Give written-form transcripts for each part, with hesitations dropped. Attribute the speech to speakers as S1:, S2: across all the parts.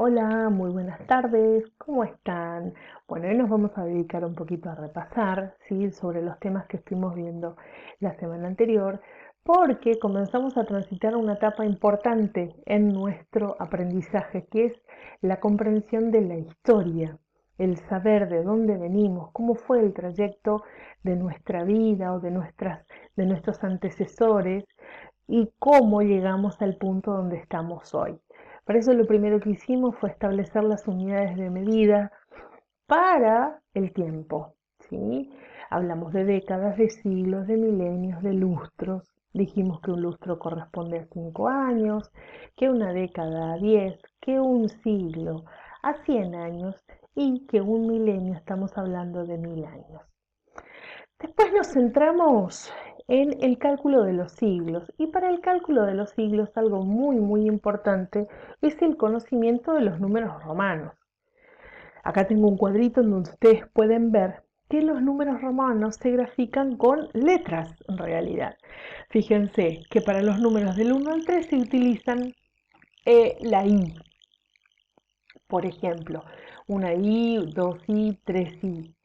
S1: Hola, muy buenas tardes, ¿cómo están? Bueno, hoy nos vamos a dedicar un poquito a repasar, ¿sí? Sobre los temas que estuvimos viendo la semana anterior, porque comenzamos a transitar una etapa importante en nuestro aprendizaje, que es la comprensión de la historia, el saber de dónde venimos, cómo fue el trayecto de nuestra vida o de nuestros antecesores y cómo llegamos al punto donde estamos hoy. Para eso lo primero que hicimos fue establecer las unidades de medida para el tiempo, ¿sí? Hablamos de décadas, de siglos, de milenios, de lustros. Dijimos que un lustro corresponde a 5 años, que una década a 10, que un siglo a 100 años y que un milenio estamos hablando de 1000 años. Después nos centramos en el cálculo de los siglos y para el cálculo de los siglos algo muy importante es el conocimiento de los números romanos. Acá tengo un cuadrito en donde ustedes pueden ver que los números romanos se grafican con letras en realidad. Fíjense que para los números del 1 al 3 se utilizan la I, por ejemplo, una I, dos I, tres I.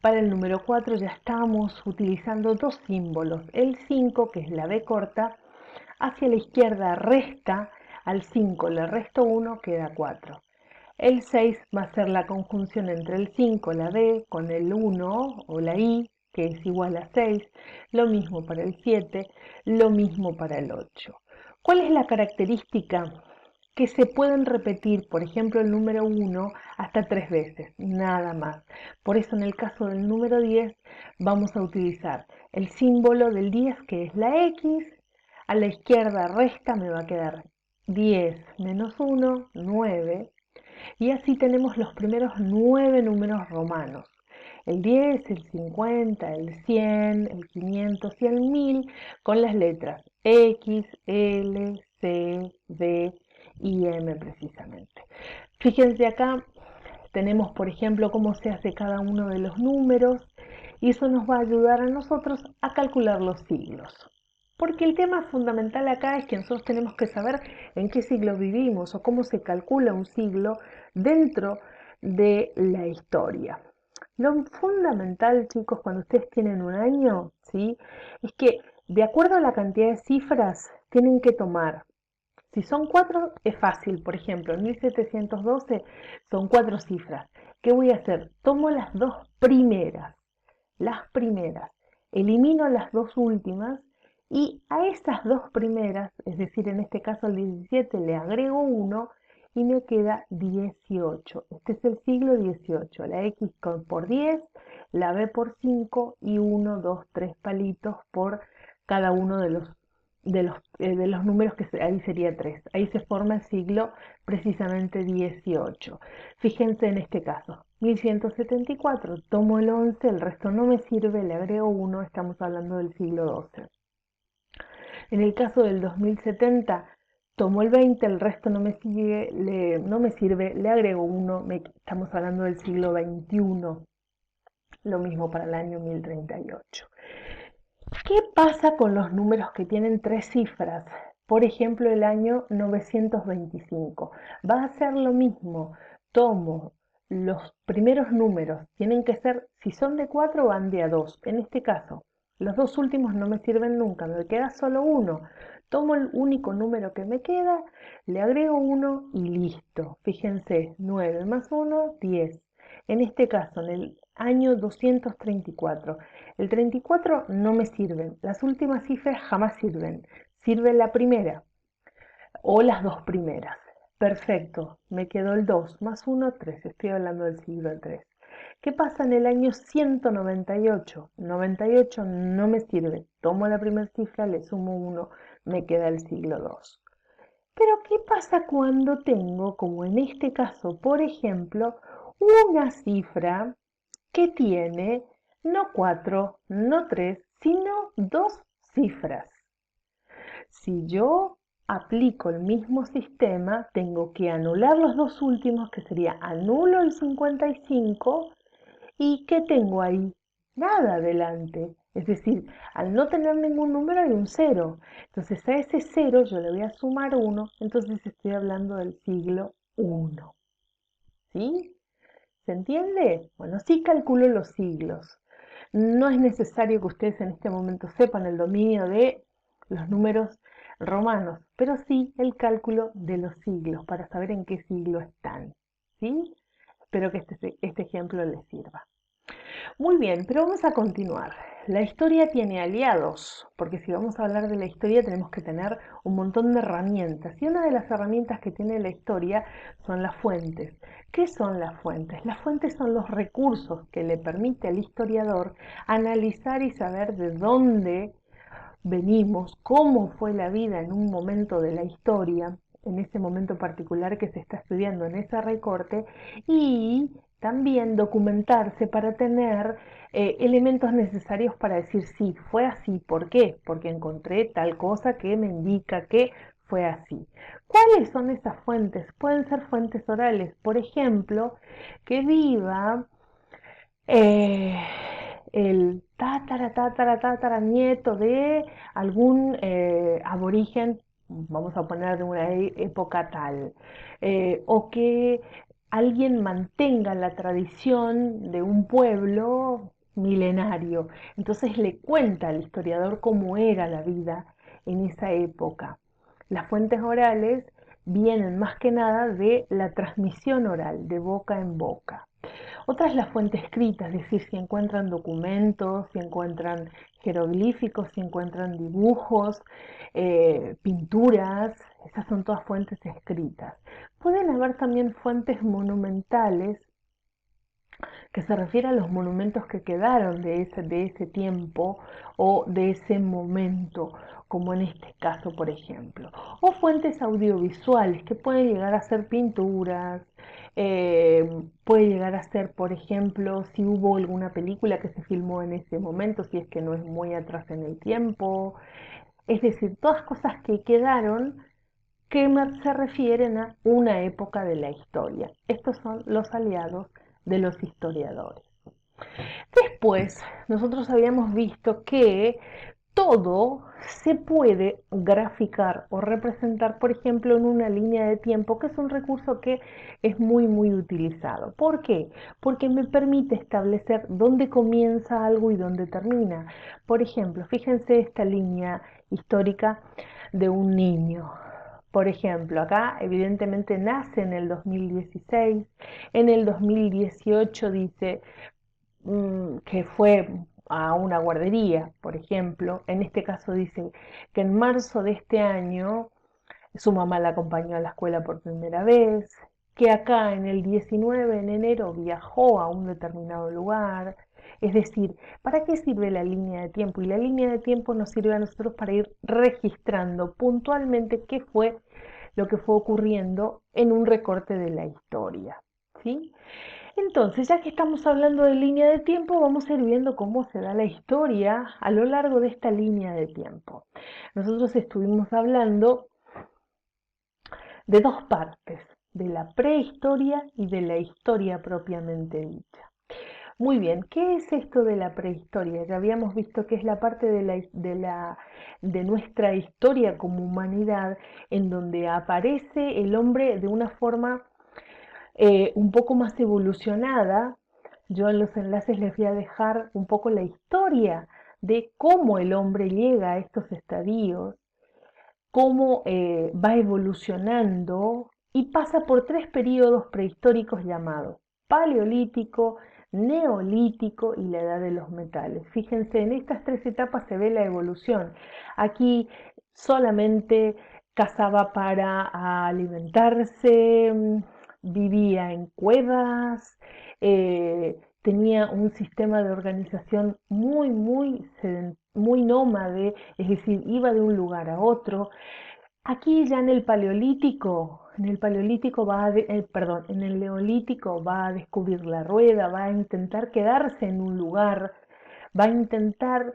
S1: Para el número 4 ya estamos utilizando dos símbolos. El 5, que es la B corta, hacia la izquierda resta, al 5 le resto 1, queda 4. El 6 va a ser la conjunción entre el 5, la B, con el 1 o la I, que es igual a 6. Lo mismo para el 7, lo mismo para el 8. ¿Cuál es la característica? Que se pueden repetir, por ejemplo, el número 1 hasta 3 veces, nada más. Por eso en el caso del número 10 vamos a utilizar el símbolo del 10, que es la X. A la izquierda resta, me va a quedar 10 menos 1, 9. Y así tenemos los primeros 9 números romanos. El 10, el 50, el 100, el 500 y el 1000 con las letras X, L, C, D y M precisamente. Fíjense acá, tenemos por ejemplo cómo se hace cada uno de los números y eso nos va a ayudar a nosotros a calcular los siglos. Porque el tema fundamental acá es que nosotros tenemos que saber en qué siglo vivimos o cómo se calcula un siglo dentro de la historia. Lo fundamental, chicos, cuando ustedes tienen un año, ¿sí? Es que de acuerdo a la cantidad de cifras, tienen que tomar. Si son 4, es fácil. Por ejemplo, en 1712 son 4 cifras. ¿Qué voy a hacer? Tomo las dos primeras, elimino las dos últimas y a estas dos primeras, es decir, en este caso el 17, le agrego 1 y me queda 18. Este es el siglo 18. La X por 10, la B por 5 y 1, 2, 3 palitos por cada uno de los números ahí sería 3. Ahí se forma el siglo precisamente 18. Fíjense en este caso. 1174, tomo el 11, el resto no me sirve, le agrego 1, estamos hablando del siglo 12. En el caso del 2070, tomo el 20, el resto no me sirve, le agrego 1, estamos hablando del siglo 21. Lo mismo para el año 1038. ¿Qué pasa con los números que tienen 3 cifras? Por ejemplo, el año 925. Va a ser lo mismo. Tomo los primeros números. Tienen que ser, si son de 4, van de a 2. En este caso, los dos últimos no me sirven nunca. Me queda solo uno. Tomo el único número que me queda, le agrego 1 y listo. Fíjense, 9 más 1, 10. En este caso, en el año 234. El 34 no me sirve, las últimas cifras jamás sirven, sirve la primera o las dos primeras. Perfecto, me quedó el 2 más 1, 3, estoy hablando del siglo 3. ¿Qué pasa en el año 198? 98 no me sirve, tomo la primera cifra, le sumo 1, me queda el siglo 2. Pero ¿qué pasa cuando tengo, como en este caso, por ejemplo, una cifra que tiene no 4, no 3, sino dos cifras? Si yo aplico el mismo sistema, tengo que anular los dos últimos, que sería anulo el 55, ¿y qué tengo ahí? Nada adelante. Es decir, al no tener ningún número hay un cero. Entonces a ese cero yo le voy a sumar 1, entonces estoy hablando del siglo 1. ¿sí? ¿Se entiende? Bueno, sí calculo los siglos. No es necesario que ustedes en este momento sepan el dominio de los números romanos, pero sí el cálculo de los siglos para saber en qué siglo están, ¿sí? Espero que este ejemplo les sirva. Muy bien, pero vamos a continuar. La historia tiene aliados, porque si vamos a hablar de la historia tenemos que tener un montón de herramientas. Y una de las herramientas que tiene la historia son las fuentes. ¿Qué son las fuentes? Las fuentes son los recursos que le permite al historiador analizar y saber de dónde venimos, cómo fue la vida en un momento de la historia, en ese momento particular que se está estudiando en ese recorte, y también documentarse para tener elementos necesarios para decir sí, fue así. ¿Por qué? Porque encontré tal cosa que me indica que fue así. ¿Cuáles son esas fuentes? Pueden ser fuentes orales, por ejemplo, que viva eh, el tatara nieto de algún aborigen, vamos a poner de una época tal, o que alguien mantenga la tradición de un pueblo milenario. Entonces le cuenta al historiador cómo era la vida en esa época. Las fuentes orales vienen más que nada de la transmisión oral, de boca en boca. Otra es la fuente escrita, es decir, si encuentran documentos, si encuentran jeroglíficos, si encuentran dibujos, pinturas, esas son todas fuentes escritas. Pueden haber también fuentes monumentales, que se refiere a los monumentos que quedaron de ese tiempo o de ese momento, como en este caso, por ejemplo. O fuentes audiovisuales, que pueden llegar a ser pinturas, puede llegar a ser, por ejemplo, si hubo alguna película que se filmó en ese momento, si es que no es muy atrás en el tiempo. Es decir, todas cosas que quedaron que se refieren a una época de la historia. Estos son los aliados de los historiadores. Después, nosotros habíamos visto que todo se puede graficar o representar, por ejemplo, en una línea de tiempo, que es un recurso que es muy utilizado. ¿Por qué? Porque me permite establecer dónde comienza algo y dónde termina. Por ejemplo, fíjense esta línea histórica de un niño. Por ejemplo, acá evidentemente nace en el 2016, en el 2018 dice que fue a una guardería, por ejemplo. En este caso dice que en marzo de este año su mamá la acompañó a la escuela por primera vez, que acá en el 19 en enero viajó a un determinado lugar. Es decir, ¿para qué sirve la línea de tiempo? Y la línea de tiempo nos sirve a nosotros para ir registrando puntualmente qué fue lo que fue ocurriendo en un recorte de la historia, ¿sí? Entonces, ya que estamos hablando de línea de tiempo, vamos a ir viendo cómo se da la historia a lo largo de esta línea de tiempo. Nosotros estuvimos hablando de dos partes, de la prehistoria y de la historia propiamente dicha. Muy bien, ¿qué es esto de la prehistoria? Ya habíamos visto que es la parte de nuestra historia como humanidad en donde aparece el hombre de una forma un poco más evolucionada. Yo en los enlaces les voy a dejar un poco la historia de cómo el hombre llega a estos estadios, cómo va evolucionando y pasa por tres periodos prehistóricos llamados paleolítico, neolítico y la edad de los metales. Fíjense, en estas tres etapas se ve la evolución. Aquí solamente cazaba para alimentarse, vivía en cuevas, tenía un sistema de organización muy nómade, es decir, iba de un lugar a otro. Aquí ya en el paleolítico perdón, en el neolítico va a descubrir la rueda, va a intentar quedarse en un lugar, va a intentar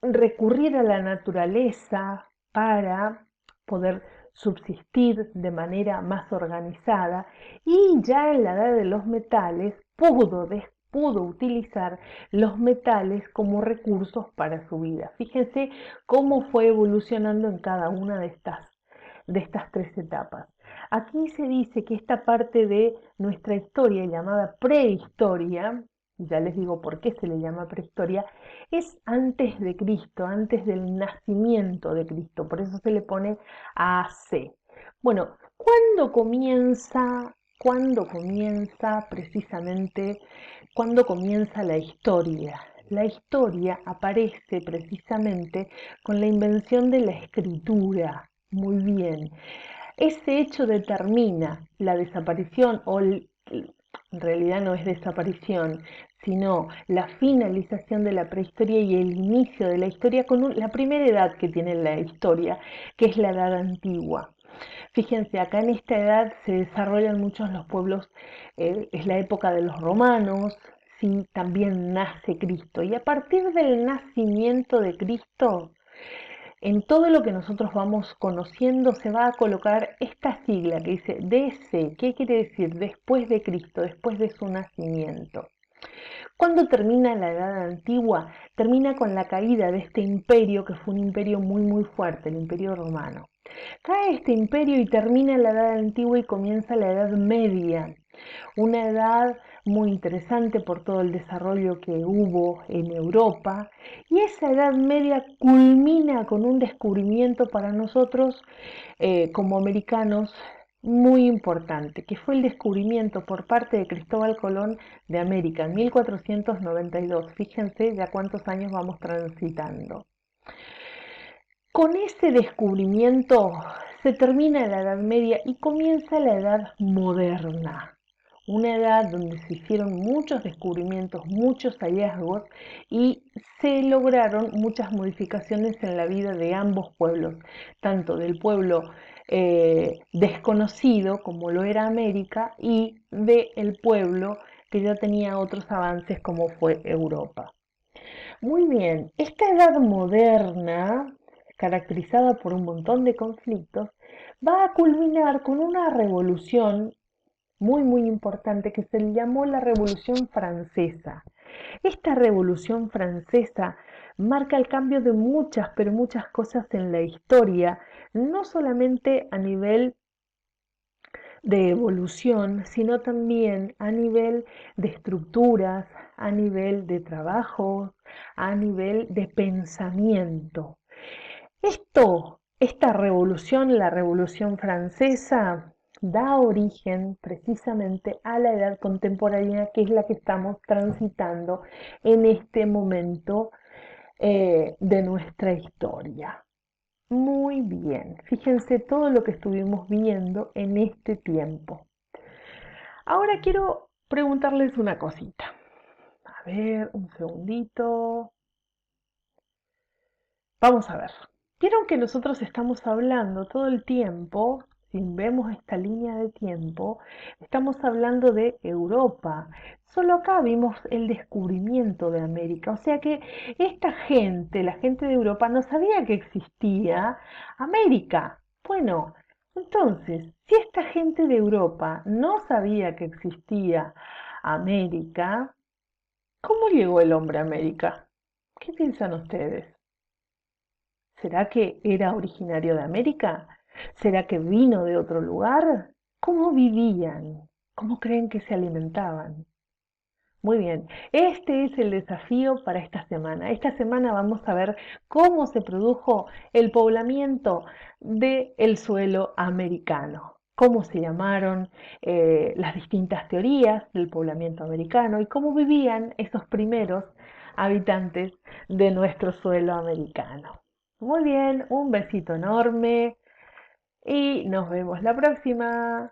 S1: recurrir a la naturaleza para poder subsistir de manera más organizada, y ya en la edad de los metales pudo utilizar los metales como recursos para su vida. Fíjense cómo fue evolucionando en cada una de estas de estas tres etapas. Aquí se dice que esta parte de nuestra historia llamada prehistoria, y ya les digo por qué se le llama prehistoria, es antes de Cristo, antes del nacimiento de Cristo, por eso se le pone AC. Bueno, ¿cuándo comienza precisamente, cuándo comienza la historia? La historia aparece precisamente con la invención de la escritura. Muy bien. Ese hecho determina la desaparición en realidad no es desaparición, sino la finalización de la prehistoria y el inicio de la historia con la primera edad que tiene la historia, que es la edad antigua. Fíjense, acá en esta edad se desarrollan muchos los pueblos, es la época de los romanos, sí, también nace Cristo. Y a partir del nacimiento de Cristo, en todo lo que nosotros vamos conociendo se va a colocar esta sigla que dice DC. ¿Qué quiere decir? Después de Cristo, después de su nacimiento. ¿Cuándo termina la Edad Antigua? Termina con la caída de este imperio, que fue un imperio muy muy fuerte, el Imperio Romano. Cae este imperio y termina la Edad Antigua y comienza la Edad Media, una edad muy interesante por todo el desarrollo que hubo en Europa, y esa Edad Media culmina con un descubrimiento para nosotros como americanos muy importante, que fue el descubrimiento por parte de Cristóbal Colón de América en 1492. Fíjense ya cuántos años vamos transitando. Con ese descubrimiento se termina la Edad Media y comienza la Edad Moderna, una edad donde se hicieron muchos descubrimientos, muchos hallazgos y se lograron muchas modificaciones en la vida de ambos pueblos, tanto del pueblo desconocido como lo era América y del pueblo que ya tenía otros avances como fue Europa. Muy bien, esta edad moderna, caracterizada por un montón de conflictos, va a culminar con una revolución muy muy importante que se le llamó la Revolución Francesa. Esta Revolución Francesa marca el cambio de muchas, pero muchas cosas en la historia, no solamente a nivel de evolución, sino también a nivel de estructuras, a nivel de trabajo, a nivel de pensamiento. Esta revolución, la Revolución Francesa, da origen precisamente a la edad contemporánea, que es la que estamos transitando en este momento de nuestra historia. Muy bien, fíjense todo lo que estuvimos viendo en este tiempo. Ahora quiero preguntarles una cosita. A ver, un segundito. Vamos a ver. Vieron que nosotros estamos hablando todo el tiempo, si vemos esta línea de tiempo, estamos hablando de Europa. Solo acá vimos el descubrimiento de América. O sea que esta gente, la gente de Europa, no sabía que existía América. Bueno, entonces, si esta gente de Europa no sabía que existía América, ¿cómo llegó el hombre a América? ¿Qué piensan ustedes? ¿Será que era originario de América? ¿Será que vino de otro lugar? ¿Cómo vivían? ¿Cómo creen que se alimentaban? Muy bien, este es el desafío para esta semana. Esta semana vamos a ver cómo se produjo el poblamiento del suelo americano, cómo se llamaron las distintas teorías del poblamiento americano y cómo vivían esos primeros habitantes de nuestro suelo americano. Muy bien, un besito enorme y nos vemos la próxima.